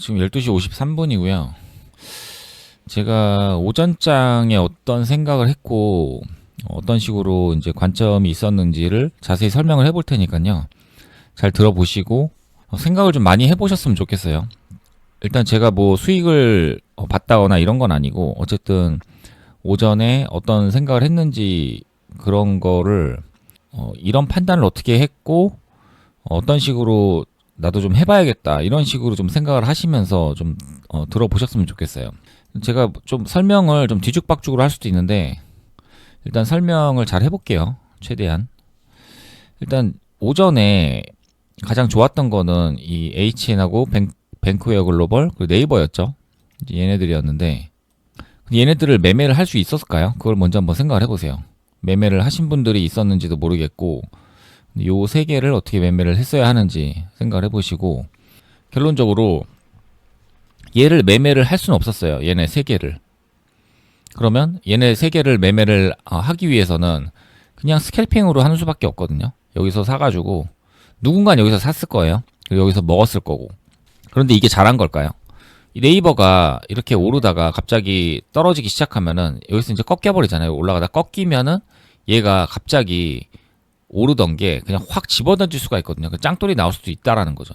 지금 12시 53분이고요. 제가 오전장에 어떤 생각을 했고, 어떤 식으로 이제 관점이 있었는지를 자세히 설명을 해볼 테니까요. 잘 들어보시고, 생각을 좀 많이 해보셨으면 좋겠어요. 일단 제가 뭐 수익을 봤다거나 이런 건 아니고, 어쨌든 오전에 어떤 생각을 했는지 그런 거를, 이런 판단을 어떻게 했고, 어떤 식으로 나도 좀 해봐야겠다. 이런 식으로 좀 생각을 하시면서 좀 들어보셨으면 좋겠어요. 제가 좀 설명을 좀 뒤죽박죽으로 할 수도 있는데 일단 설명을 잘 해볼게요. 최대한. 일단 오전에 가장 좋았던 거는 이 HN하고 뱅크웨어 글로벌 그리고 네이버였죠. 이제 얘네들이었는데 얘네들을 매매를 할 수 있었을까요? 그걸 먼저 한번 생각을 해보세요. 매매를 하신 분들이 있었는지도 모르겠고 요 세 개를 어떻게 매매를 했어야 하는지 생각을 해보시고 결론적으로 얘를 매매를 할 수는 없었어요. 얘네 세 개를. 그러면 얘네 세 개를 매매를 하기 위해서는 그냥 스캘핑으로 하는 수밖에 없거든요. 여기서 사가지고 누군가 여기서 샀을 거예요. 그리고 여기서 먹었을 거고. 그런데 이게 잘한 걸까요? 이 네이버가 이렇게 오르다가 갑자기 떨어지기 시작하면은 여기서 이제 꺾여버리잖아요. 올라가다 꺾이면은 얘가 갑자기 오르던 게 그냥 확 집어던질 수가 있거든요. 그 짱돌이 나올 수도 있다라는 거죠.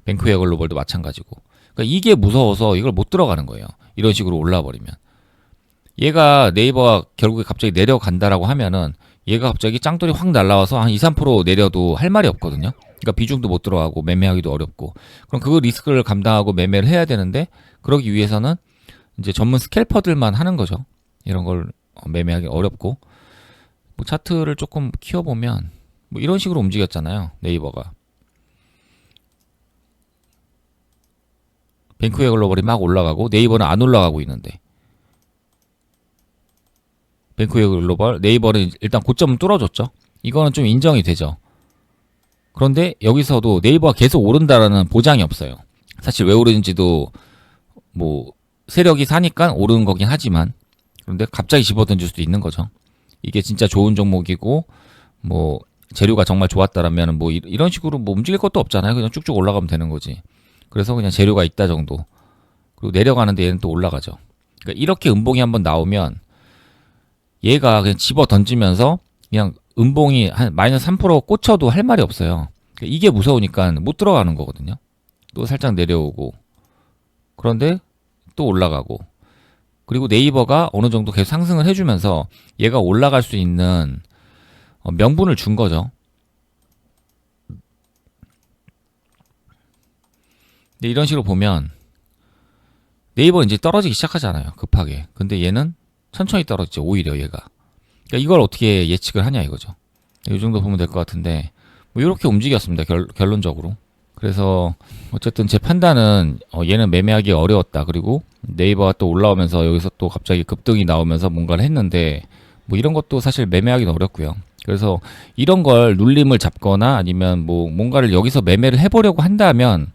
뱅크웨어 글로벌도 마찬가지고. 그러니까 이게 무서워서 이걸 못 들어가는 거예요. 이런 식으로 올라와 버리면. 얘가 네이버가 결국에 갑자기 내려간다라고 하면은 얘가 갑자기 짱돌이 확 날라와서 한 2, 3% 내려도 할 말이 없거든요. 그러니까 비중도 못 들어가고 매매하기도 어렵고. 그럼 그 리스크를 감당하고 매매를 해야 되는데 그러기 위해서는 이제 전문 스캘퍼들만 하는 거죠. 이런 걸 매매하기 어렵고. 뭐 차트를 조금 키워보면 뭐 이런 식으로 움직였잖아요. 네이버가. 뱅크웨어 글로벌이 막 올라가고 네이버는 안 올라가고 있는데 뱅크웨어 글로벌 네이버는 일단 고점은 뚫어줬죠. 이거는 좀 인정이 되죠. 그런데 여기서도 네이버가 계속 오른다라는 보장이 없어요. 사실 왜 오르는지도 뭐 세력이 사니까 오르는 거긴 하지만 그런데 갑자기 집어던질 수도 있는 거죠. 이게 진짜 좋은 종목이고 뭐 재료가 정말 좋았다라면 뭐 이런 식으로 뭐 움직일 것도 없잖아요. 그냥 쭉쭉 올라가면 되는 거지. 그래서 그냥 재료가 있다 정도. 그리고 내려가는데 얘는 또 올라가죠. 그러니까 이렇게 음봉이 한번 나오면 얘가 그냥 집어 던지면서 그냥 음봉이 한 마이너스 3% 꽂혀도 할 말이 없어요. 그러니까 이게 무서우니까 못 들어가는 거거든요. 또 살짝 내려오고 그런데 또 올라가고 그리고 네이버가 어느 정도 계속 상승을 해주면서 얘가 올라갈 수 있는 명분을 준 거죠. 근데 이런 식으로 보면 네이버 이제 떨어지기 시작하잖아요. 급하게. 근데 얘는 천천히 떨어지죠. 오히려 얘가. 그러니까 이걸 어떻게 예측을 하냐 이거죠. 이 정도 보면 될 것 같은데 뭐 이렇게 움직였습니다. 결론적으로. 그래서 어쨌든 제 판단은 얘는 매매하기 어려웠다. 그리고 네이버가 또 올라오면서 여기서 또 갑자기 급등이 나오면서 뭔가를 했는데 뭐 이런 것도 사실 매매하기는 어렵고요. 그래서 이런 걸 눌림을 잡거나 아니면 뭐 뭔가를 여기서 매매를 해보려고 한다면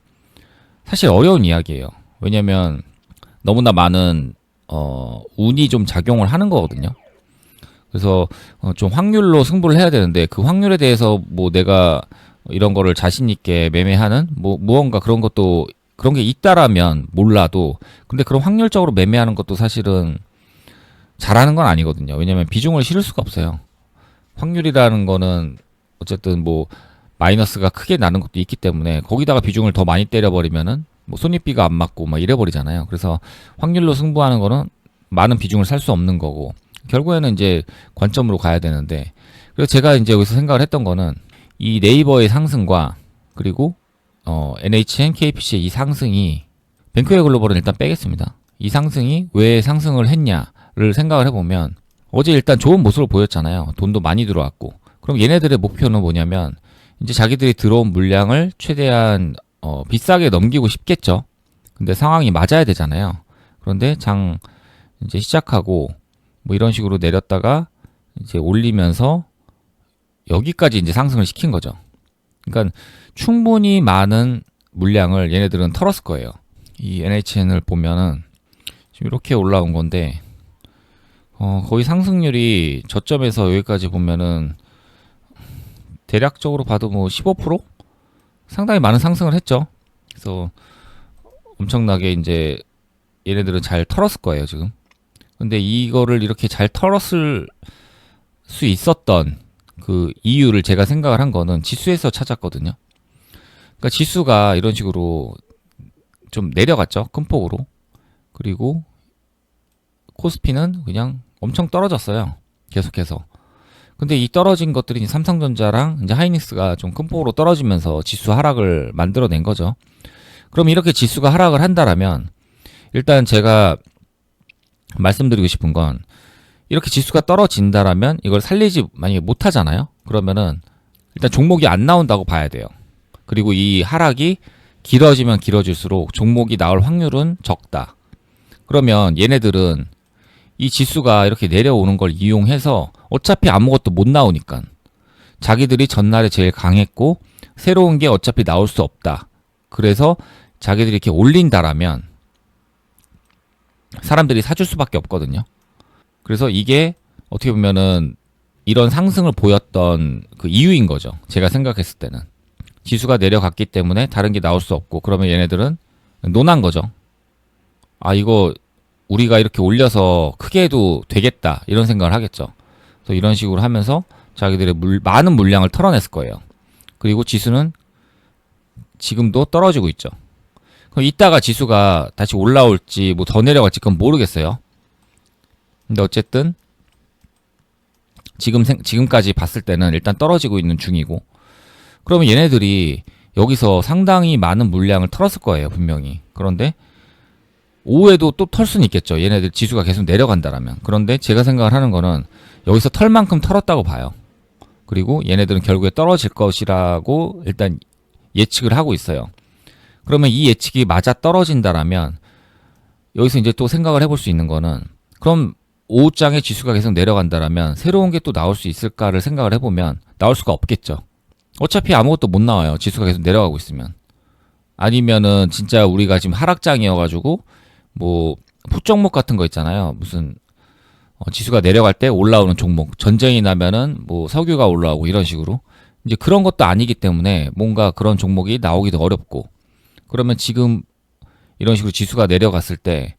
사실 어려운 이야기예요. 왜냐면 너무나 많은 운이 좀 작용을 하는 거거든요. 그래서 좀 확률로 승부를 해야 되는데 그 확률에 대해서 뭐 내가 이런 거를 자신 있게 매매하는 뭐 무언가 그런 것도 그런 게 있다라면 몰라도 근데 그런 확률적으로 매매하는 것도 사실은 잘하는 건 아니거든요. 왜냐면 비중을 실을 수가 없어요. 확률이라는 거는 어쨌든 뭐 마이너스가 크게 나는 것도 있기 때문에 거기다가 비중을 더 많이 때려버리면은 뭐 손익비가 안 맞고 막 이래버리잖아요. 그래서 확률로 승부하는 거는 많은 비중을 살 수 없는 거고 결국에는 이제 관점으로 가야 되는데 그래서 제가 이제 여기서 생각을 했던 거는 이 네이버의 상승과 그리고 NHN, KPC의 이 상승이 뱅크웨어 글로벌은 일단 빼겠습니다. 이 상승이 왜 상승을 했냐를 생각을 해보면 어제 일단 좋은 모습을 보였잖아요. 돈도 많이 들어왔고 그럼 얘네들의 목표는 뭐냐면 이제 자기들이 들어온 물량을 최대한 비싸게 넘기고 싶겠죠. 근데 상황이 맞아야 되잖아요. 그런데 장 이제 시작하고 뭐 이런 식으로 내렸다가 이제 올리면서 여기까지 이제 상승을 시킨 거죠. 그러니까 충분히 많은 물량을 얘네들은 털었을 거예요. 이 NHN을 보면은 지금 이렇게 올라온 건데 거의 상승률이 저점에서 여기까지 보면은 대략적으로 봐도 뭐 15%? 상당히 많은 상승을 했죠. 그래서 엄청나게 이제 얘네들은 잘 털었을 거예요, 지금. 근데 이거를 이렇게 잘 털었을 수 있었던 그 이유를 제가 생각을 한 거는 지수에서 찾았거든요. 그러니까 지수가 이런 식으로 좀 내려갔죠, 큰 폭으로. 그리고 코스피는 그냥 엄청 떨어졌어요, 계속해서. 근데 이 떨어진 것들이 삼성전자랑 이제 하이닉스가 좀 큰 폭으로 떨어지면서 지수 하락을 만들어낸 거죠. 그럼 이렇게 지수가 하락을 한다라면 일단 제가 말씀드리고 싶은 건 이렇게 지수가 떨어진다라면 이걸 살리지 만약에 못하잖아요. 그러면은 일단 종목이 안 나온다고 봐야 돼요. 그리고 이 하락이 길어지면 길어질수록 종목이 나올 확률은 적다. 그러면 얘네들은 이 지수가 이렇게 내려오는 걸 이용해서 어차피 아무것도 못 나오니까 자기들이 전날에 제일 강했고 새로운 게 어차피 나올 수 없다. 그래서 자기들이 이렇게 올린다라면 사람들이 사줄 수밖에 없거든요. 그래서 이게 어떻게 보면은 이런 상승을 보였던 그 이유인 거죠. 제가 생각했을 때는. 지수가 내려갔기 때문에 다른 게 나올 수 없고 그러면 얘네들은 논한 거죠. 아, 이거 우리가 이렇게 올려서 크게 해도 되겠다. 이런 생각을 하겠죠. 그래서 이런 식으로 하면서 자기들의 많은 물량을 털어냈을 거예요. 그리고 지수는 지금도 떨어지고 있죠. 그럼 이따가 지수가 다시 올라올지 뭐 더 내려갈지 그건 모르겠어요. 근데 어쨌든 지금까지 봤을 때는 일단 떨어지고 있는 중이고 그러면 얘네들이 여기서 상당히 많은 물량을 털었을 거예요, 분명히. 그런데 오후에도 또 털 수는 있겠죠. 얘네들 지수가 계속 내려간다라면. 그런데 제가 생각을 하는 거는 여기서 털 만큼 털었다고 봐요. 그리고 얘네들은 결국에 떨어질 것이라고 일단 예측을 하고 있어요. 그러면 이 예측이 맞아 떨어진다라면 여기서 이제 또 생각을 해볼 수 있는 거는 그럼 오후장에 지수가 계속 내려간다라면 새로운 게 또 나올 수 있을까를 생각을 해보면 나올 수가 없겠죠. 어차피 아무것도 못 나와요. 지수가 계속 내려가고 있으면. 아니면은 진짜 우리가 지금 하락장이어가지고 뭐 풋종목 같은 거 있잖아요. 무슨 지수가 내려갈 때 올라오는 종목, 전쟁이 나면은 뭐 석유가 올라오고 이런 식으로 이제 그런 것도 아니기 때문에 뭔가 그런 종목이 나오기도 어렵고 그러면 지금 이런 식으로 지수가 내려갔을 때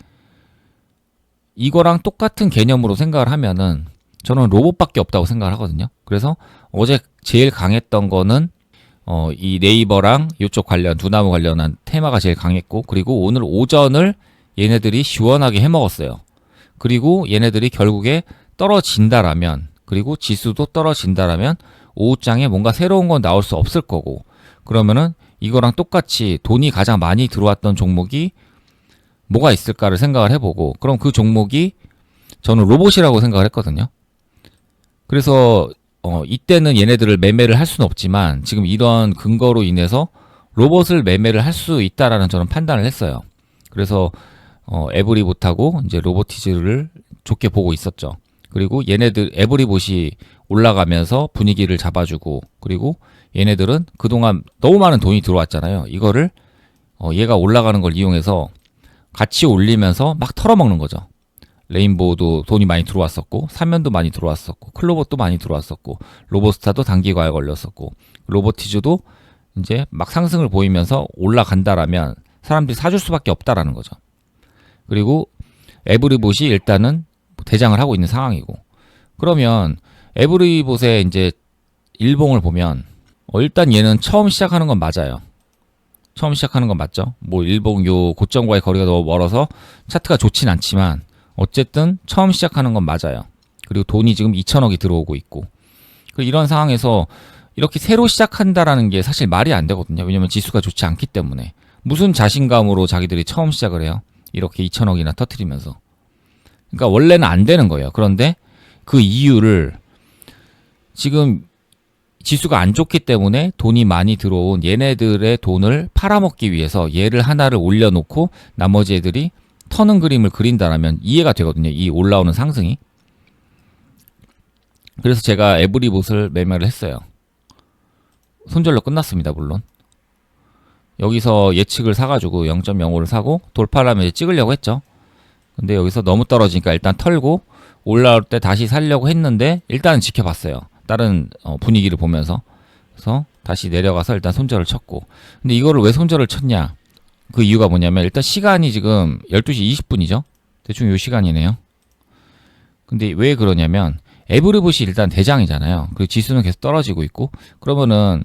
이거랑 똑같은 개념으로 생각을 하면은 저는 로봇밖에 없다고 생각을 하거든요. 그래서 어제 제일 강했던 거는 이 네이버랑 이쪽 관련 두나무 관련한 테마가 제일 강했고 그리고 오늘 오전을 얘네들이 시원하게 해먹었어요. 그리고 얘네들이 결국에 떨어진다라면 그리고 지수도 떨어진다라면 오후장에 뭔가 새로운 건 나올 수 없을 거고 그러면은 이거랑 똑같이 돈이 가장 많이 들어왔던 종목이 뭐가 있을까를 생각을 해보고 그럼 그 종목이 저는 로봇이라고 생각을 했거든요. 그래서 이때는 얘네들을 매매를 할 수는 없지만 지금 이런 근거로 인해서 로봇을 매매를 할 수 있다라는 저는 판단을 했어요. 그래서 에브리봇하고 이제 로보티즈를 좋게 보고 있었죠. 그리고 얘네들 에브리봇이 올라가면서 분위기를 잡아주고 그리고 얘네들은 그동안 너무 많은 돈이 들어왔잖아요. 이거를 얘가 올라가는 걸 이용해서 같이 올리면서 막 털어먹는 거죠. 레인보우도 돈이 많이 들어왔었고 삼면도 많이 들어왔었고 클로봇도 많이 들어왔었고 로보스타도 단기 과열 걸렸었고 로보티즈도 이제 막 상승을 보이면서 올라간다라면 사람들이 사줄 수밖에 없다라는 거죠. 그리고 에브리봇이 일단은 대장을 하고 있는 상황이고 그러면 에브리봇의 이제 일봉을 보면 일단 얘는 처음 시작하는 건 맞아요. 처음 시작하는 건 맞죠. 뭐 일봉 요 고점과의 거리가 너무 멀어서 차트가 좋진 않지만 어쨌든 처음 시작하는 건 맞아요. 그리고 돈이 지금 2천억이 들어오고 있고 이런 상황에서 이렇게 새로 시작한다라는 게 사실 말이 안 되거든요. 왜냐면 지수가 좋지 않기 때문에 무슨 자신감으로 자기들이 처음 시작을 해요. 이렇게 2천억이나 터트리면서 그러니까 원래는 안 되는 거예요. 그런데 그 이유를 지금 지수가 안 좋기 때문에 돈이 많이 들어온 얘네들의 돈을 팔아먹기 위해서 얘를 하나를 올려놓고 나머지 애들이 터는 그림을 그린다라면 이해가 되거든요. 이 올라오는 상승이. 그래서 제가 에브리봇을 매매를 했어요. 손절로 끝났습니다. 물론. 여기서 예측을 사가지고 0.05를 사고 돌파하면 이제 찍으려고 했죠. 근데 여기서 너무 떨어지니까 일단 털고 올라올 때 다시 살려고 했는데 일단은 지켜봤어요. 다른 분위기를 보면서. 그래서 다시 내려가서 일단 손절을 쳤고. 근데 이거를 왜 손절을 쳤냐? 그 이유가 뭐냐면 일단 시간이 지금 12시 20분이죠. 대충 요 시간이네요. 근데 왜 그러냐면 에브리봇이 일단 대장이잖아요. 그 지수는 계속 떨어지고 있고 그러면은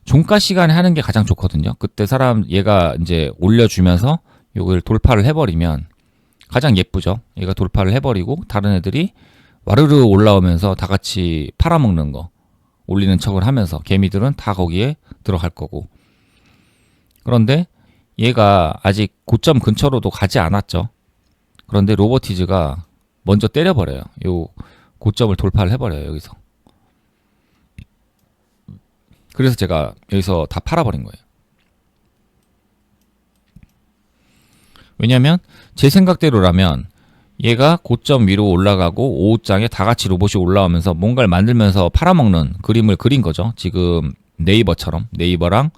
종가 시간에 하는 게 가장 좋거든요. 그때 얘가 이제 올려주면서 요걸 돌파를 해버리면 가장 예쁘죠. 얘가 돌파를 해버리고 다른 애들이 와르르 올라오면서 다 같이 팔아먹는 거 올리는 척을 하면서 개미들은 다 거기에 들어갈 거고. 그런데 얘가 아직 고점 근처로도 가지 않았죠. 그런데 로보티즈가 먼저 때려버려요. 요 고점을 돌파를 해버려요. 여기서. 그래서 제가 여기서 다 팔아버린 거예요. 왜냐면 제 생각대로라면 얘가 고점 위로 올라가고 오후장에 다 같이 로봇이 올라오면서 뭔가를 만들면서 팔아먹는 그림을 그린 거죠. 지금 네이버처럼 네이버랑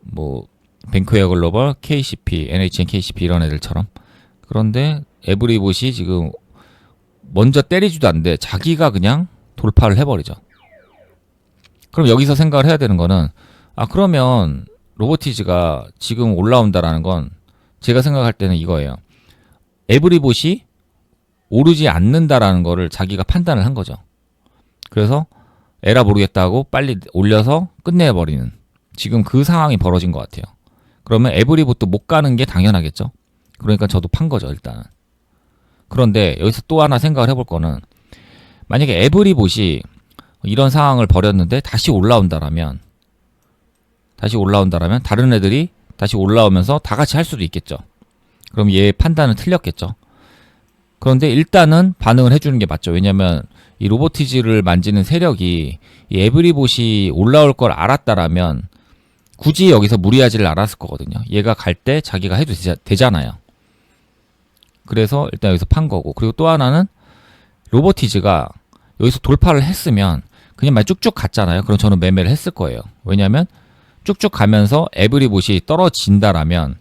뭐 뱅크웨어 글로벌, KCP, NHN KCP 이런 애들처럼. 그런데 에브리봇이 지금 먼저 때리지도 않는데 자기가 그냥 돌파를 해버리죠. 그럼 여기서 생각을 해야 되는 거는 그러면 로보티즈가 지금 올라온다라는 건 제가 생각할 때는 이거예요. 에브리봇이 오르지 않는다라는 거를 자기가 판단을 한 거죠. 그래서 에라 모르겠다고 빨리 올려서 끝내버리는 지금 그 상황이 벌어진 것 같아요. 그러면 에브리봇도 못 가는 게 당연하겠죠. 그러니까 저도 판 거죠, 일단은. 그런데 여기서 또 하나 생각을 해볼 거는 만약에 에브리봇이 이런 상황을 벌였는데 다시 올라온다라면 다른 애들이 다시 올라오면서 다 같이 할 수도 있겠죠. 그럼 얘 판단은 틀렸겠죠. 그런데 일단은 반응을 해주는 게 맞죠. 왜냐면 이 로보티즈를 만지는 세력이 이 에브리봇이 올라올 걸 알았다라면 굳이 여기서 무리하지를 않았을 거거든요. 얘가 갈 때 자기가 해도 되잖아요. 그래서 일단 여기서 판 거고. 그리고 또 하나는 로보티즈가 여기서 돌파를 했으면 그냥 말 쭉쭉 갔잖아요. 그럼 저는 매매를 했을 거예요. 왜냐면 쭉쭉 가면서 에브리봇이 떨어진다라면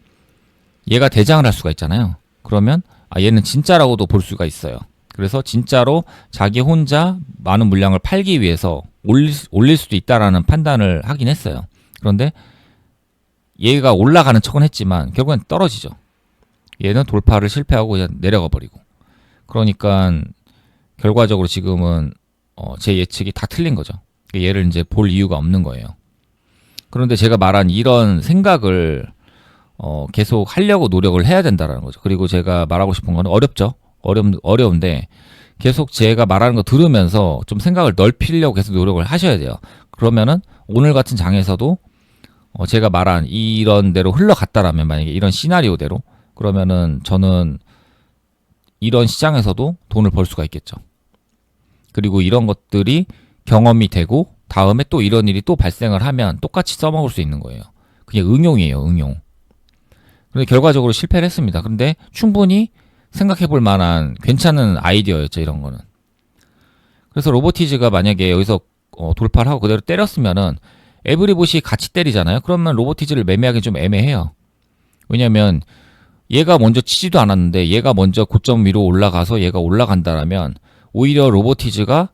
얘가 대장을 할 수가 있잖아요. 그러면 얘는 진짜라고도 볼 수가 있어요. 그래서 진짜로 자기 혼자 많은 물량을 팔기 위해서 올릴 수도 있다라는 판단을 하긴 했어요. 그런데 얘가 올라가는 척은 했지만 결국엔 떨어지죠. 얘는 돌파를 실패하고 그냥 내려가 버리고. 그러니까 결과적으로 지금은 제 예측이 다 틀린 거죠. 얘를 이제 볼 이유가 없는 거예요. 그런데 제가 말한 이런 생각을 계속 하려고 노력을 해야 된다라는 거죠. 그리고 제가 말하고 싶은 거는 어렵죠. 어려운데 계속 제가 말하는 거 들으면서 좀 생각을 넓히려고 계속 노력을 하셔야 돼요. 그러면은 오늘 같은 장에서도 제가 말한 이런 대로 흘러갔다라면 만약에 이런 시나리오대로 그러면은 저는 이런 시장에서도 돈을 벌 수가 있겠죠. 그리고 이런 것들이 경험이 되고 다음에 또 이런 일이 또 발생을 하면 똑같이 써먹을 수 있는 거예요. 그냥 응용이에요, 응용. 그런데 결과적으로 실패를 했습니다. 그런데 충분히 생각해 볼 만한 괜찮은 아이디어였죠, 이런 거는. 그래서 로보티즈가 만약에 여기서 돌파를 하고 그대로 때렸으면은 에브리봇이 같이 때리잖아요. 그러면 로보티즈를 매매하기 좀 애매해요. 왜냐면 얘가 먼저 치지도 않았는데 얘가 먼저 고점 위로 올라가서 얘가 올라간다라면 오히려 로보티즈가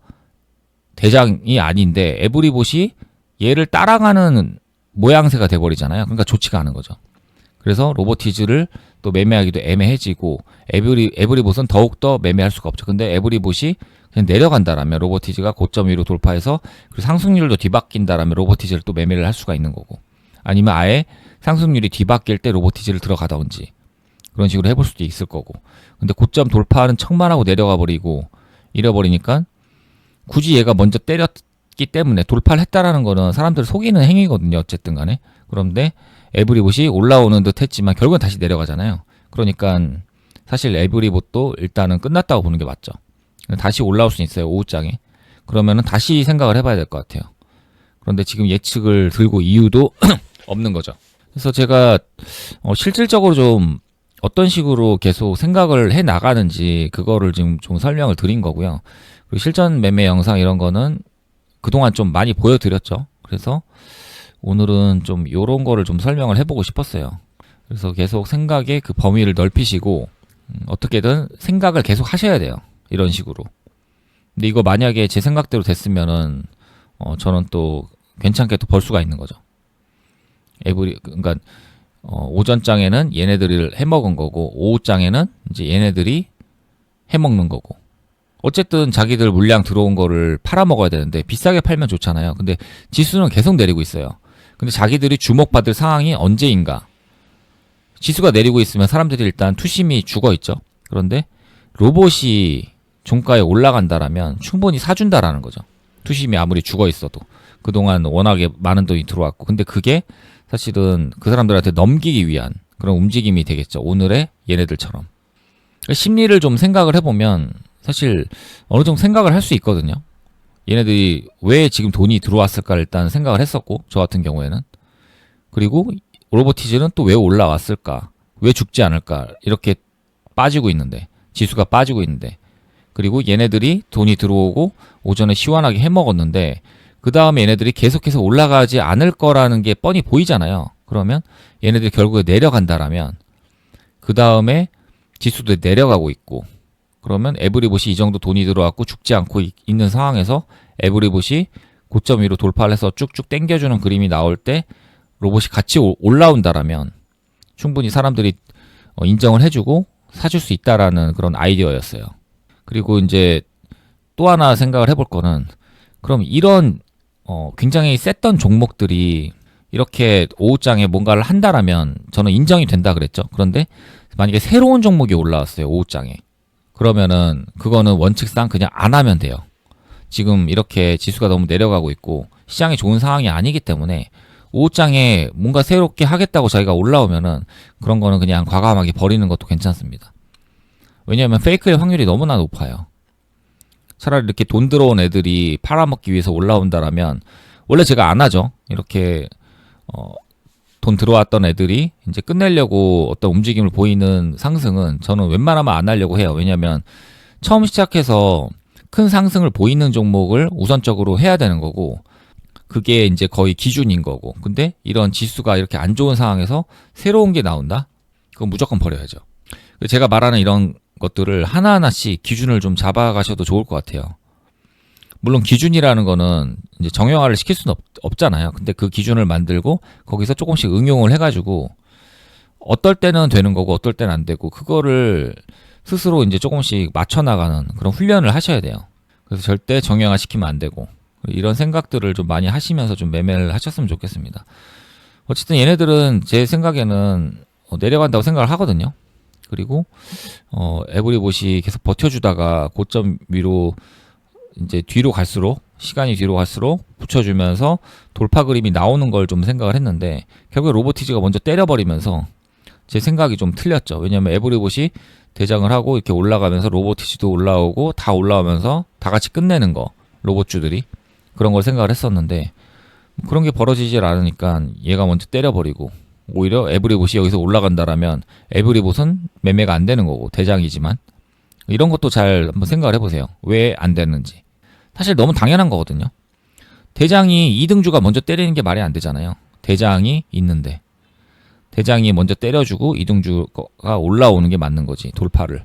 대장이 아닌데 에브리봇이 얘를 따라가는 모양새가 돼버리잖아요. 그러니까 좋지가 않은 거죠. 그래서 로보티즈를 또 매매하기도 애매해지고 에브리봇은 더욱더 매매할 수가 없죠. 근데 에브리봇이 그냥 내려간다라면 로보티즈가 고점 위로 돌파해서 그리고 상승률도 뒤바뀐다라면 로보티즈를 또 매매를 할 수가 있는 거고 아니면 아예 상승률이 뒤바뀔 때 로보티즈를 들어가던지 그런 식으로 해볼 수도 있을 거고 근데 고점 돌파하는 척만 하고 내려가 버리고 이래버리니까 굳이 얘가 먼저 때렸기 때문에 돌파를 했다라는 거는 사람들을 속이는 행위거든요. 어쨌든 간에. 그런데 에브리봇이 올라오는 듯 했지만 결국은 다시 내려가잖아요. 그러니까 사실 에브리봇도 일단은 끝났다고 보는 게 맞죠. 다시 올라올 수 있어요. 오후장에. 그러면은 다시 생각을 해봐야 될 것 같아요. 그런데 지금 예측을 들고 이유도 없는 거죠. 그래서 제가 실질적으로 좀 어떤 식으로 계속 생각을 해 나가는지 그거를 지금 좀 설명을 드린 거고요. 그리고 실전 매매 영상 이런 거는 그동안 좀 많이 보여드렸죠. 그래서 오늘은 좀 요런 거를 좀 설명을 해보고 싶었어요. 그래서 계속 생각의 그 범위를 넓히시고 어떻게든 생각을 계속 하셔야 돼요. 이런 식으로. 근데 이거 만약에 제 생각대로 됐으면은 저는 또 괜찮게 또 벌 수가 있는 거죠. 그러니까 오전 장에는 얘네들을 해먹은 거고 오후 장에는 이제 얘네들이 해먹는 거고 어쨌든 자기들 물량 들어온 거를 팔아먹어야 되는데 비싸게 팔면 좋잖아요. 근데 지수는 계속 내리고 있어요. 근데 자기들이 주목받을 상황이 언제인가? 지수가 내리고 있으면 사람들이 일단 투심이 죽어 있죠. 그런데 로봇이 종가에 올라간다라면 충분히 사준다라는 거죠. 투심이 아무리 죽어 있어도 그동안 워낙에 많은 돈이 들어왔고 근데 그게 사실은 그 사람들한테 넘기기 위한 그런 움직임이 되겠죠. 오늘의 얘네들처럼. 심리를 좀 생각을 해보면 사실 어느 정도 생각을 할 수 있거든요. 얘네들이 왜 지금 돈이 들어왔을까 일단 생각을 했었고 저 같은 경우에는 그리고 로보티즈는 또 왜 올라왔을까 왜 죽지 않을까 이렇게 빠지고 있는데 지수가 빠지고 있는데 그리고 얘네들이 돈이 들어오고 오전에 시원하게 해먹었는데 그 다음에 얘네들이 계속해서 올라가지 않을 거라는 게 뻔히 보이잖아요. 그러면 얘네들이 결국에 내려간다라면 그 다음에 지수도 내려가고 있고 그러면 에브리봇이 이 정도 돈이 들어왔고 죽지 않고 있는 상황에서 에브리봇이 고점 위로 돌파를 해서 쭉쭉 당겨주는 그림이 나올 때 로봇이 같이 올라온다라면 충분히 사람들이 인정을 해주고 사줄 수 있다라는 그런 아이디어였어요. 그리고 이제 또 하나 생각을 해볼 거는 그럼 이런 굉장히 셌던 종목들이 이렇게 오후장에 뭔가를 한다라면 저는 인정이 된다 그랬죠. 그런데 만약에 새로운 종목이 올라왔어요. 오후장에. 그러면은 그거는 원칙상 그냥 안 하면 돼요. 지금 이렇게 지수가 너무 내려가고 있고 시장이 좋은 상황이 아니기 때문에 오후장에 뭔가 새롭게 하겠다고 자기가 올라오면은 그런 거는 그냥 과감하게 버리는 것도 괜찮습니다. 왜냐하면 페이크의 확률이 너무나 높아요. 차라리 이렇게 돈 들어온 애들이 팔아먹기 위해서 올라온다라면 원래 제가 안 하죠. 이렇게 돈 들어왔던 애들이 이제 끝내려고 어떤 움직임을 보이는 상승은 저는 웬만하면 안 하려고 해요. 왜냐하면 처음 시작해서 큰 상승을 보이는 종목을 우선적으로 해야 되는 거고 그게 이제 거의 기준인 거고 근데 이런 지수가 이렇게 안 좋은 상황에서 새로운 게 나온다? 그건 무조건 버려야죠. 제가 말하는 이런 것들을 하나하나씩 기준을 좀 잡아가셔도 좋을 것 같아요. 물론 기준이라는 거는 이제 정형화를 시킬 수는 없잖아요. 근데 그 기준을 만들고 거기서 조금씩 응용을 해가지고 어떨 때는 되는 거고 어떨 때는 안 되고 그거를 스스로 이제 조금씩 맞춰나가는 그런 훈련을 하셔야 돼요. 그래서 절대 정형화 시키면 안 되고 이런 생각들을 좀 많이 하시면서 좀 매매를 하셨으면 좋겠습니다. 어쨌든 얘네들은 제 생각에는 내려간다고 생각을 하거든요. 그리고 에브리봇이 계속 버텨주다가 고점 위로 이제 뒤로 갈수록 시간이 뒤로 갈수록 붙여주면서 돌파 그림이 나오는 걸 좀 생각을 했는데 결국에 로보티즈가 먼저 때려버리면서 제 생각이 좀 틀렸죠. 왜냐하면 에브리봇이 대장을 하고 이렇게 올라가면서 로보티즈도 올라오고 다 올라오면서 다 같이 끝내는 거 로봇주들이 그런 걸 생각을 했었는데 그런 게 벌어지질 않으니까 얘가 먼저 때려버리고 오히려 에브리봇이 여기서 올라간다라면 에브리봇은 매매가 안 되는 거고 대장이지만 이런 것도 잘 한번 생각을 해보세요. 왜 안 되는지. 사실 너무 당연한 거거든요. 대장이 2등주가 먼저 때리는 게 말이 안 되잖아요. 대장이 있는데 대장이 먼저 때려주고 2등주가 올라오는 게 맞는 거지. 돌파를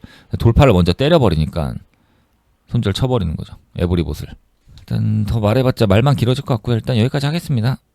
먼저 때려버리니까 손절 쳐버리는 거죠. 에브리봇을. 일단 더 말해봤자 말만 길어질 것 같고요. 일단 여기까지 하겠습니다.